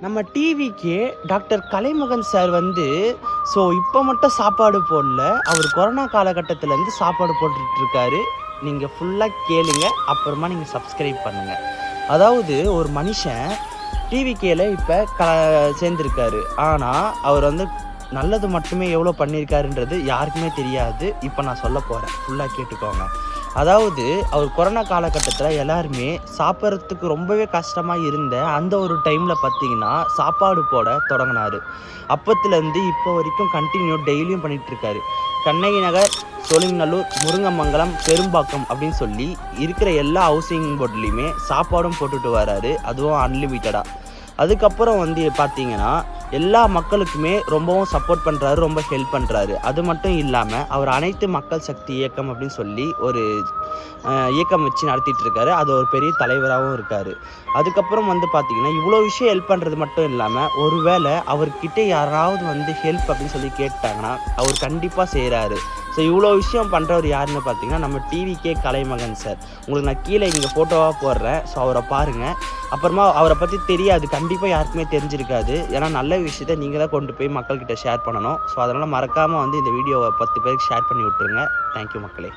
நம்ம டிவிக்கே டாக்டர் கலைமகன் சார் வந்து இப்போ மட்டும் சாப்பாடு போடல, அவர் கொரோனா காலகட்டத்திலேருந்து சாப்பாடு போட்டுட்ருக்காரு. நீங்கள் ஃபுல்லாக கேளுங்க, அப்புறமா நீங்கள் சப்ஸ்கிரைப் பண்ணுங்கள். அதாவது ஒரு மனுஷன் டிவிகேல இப்போ சேர்ந்துருக்காரு. ஆனால் அவர் வந்து நல்லது மட்டுமே எவ்வளோ பண்ணியிருக்காருன்றது யாருக்குமே தெரியாது. இப்போ நான் சொல்ல போகிறேன், ஃபுல்லாக கேட்டுக்கோங்க. அதாவது அவர் கொரோனா காலகட்டத்தில் எல்லாருமே சாப்பிட்றதுக்கு ரொம்பவே கஷ்டமாக இருந்த அந்த ஒரு டைமில் பார்த்திங்கன்னா சாப்பாடு போட தொடங்கினார். அப்பத்துலேருந்து இப்போ வரைக்கும் கண்டினியூ டெய்லியும் பண்ணிகிட்ருக்காரு. கண்ணகி நகர், சோழிங்கநல்லூர், முருங்கமங்கலம், பெரும்பாக்கம் அப்படின்னு சொல்லி இருக்கிற எல்லா ஹவுசிங் போர்ட்லேயுமே சாப்பாடும் போட்டுட்டு வராரு, அதுவும் அன்லிமிட்டடாக. அதுக்கப்புறம் வந்து பார்த்திங்கன்னா எல்லா மக்களுக்குமே ரொம்பவும் சப்போர்ட் பண்ணுறாரு, ரொம்ப ஹெல்ப் பண்ணுறாரு. அது மட்டும் இல்லாமல் அவர் அனைத்து மக்கள் சக்தி இயக்கம் அப்படின்னு சொல்லி ஒரு இயக்கம் வச்சு நடத்திட்டு இருக்காரு. அது ஒரு பெரிய தலைவராகவும் இருக்கார். அதுக்கப்புறம் வந்து பார்த்திங்கன்னா இவ்வளோ விஷயம் ஹெல்ப் பண்ணுறது மட்டும் இல்லாமல் ஒருவேளை அவர்கிட்ட யாராவது வந்து ஹெல்ப் அப்படின்னு சொல்லி கேட்டாங்கன்னா அவர் கண்டிப்பாக செய்கிறாரு. ஸோ இவ்வளோ விஷயம் பண்ணுறவர் யாருன்னு பார்த்தீங்கன்னா நம்ம டிவிகே கலைமகன் சார். உங்களுக்கு நான் கீழே இங்கே ஃபோட்டோவாக போடுறேன். ஸோ அவரை பாருங்கள். அப்புறமா அவரை பற்றி தெரியாது, கண்டிப்பாக யாருக்குமே தெரிஞ்சிருக்காது. ஏன்னா நல்ல விஷயத்தை நீங்கள் தான் கொண்டு போய் மக்கள்கிட்ட ஷேர் பண்ணணும். ஸோ அதனால் மறக்காமல் வந்து இந்த வீடியோவை 10 பேருக்கு ஷேர் பண்ணி விட்டுருங்க. தேங்க்யூ மக்களே.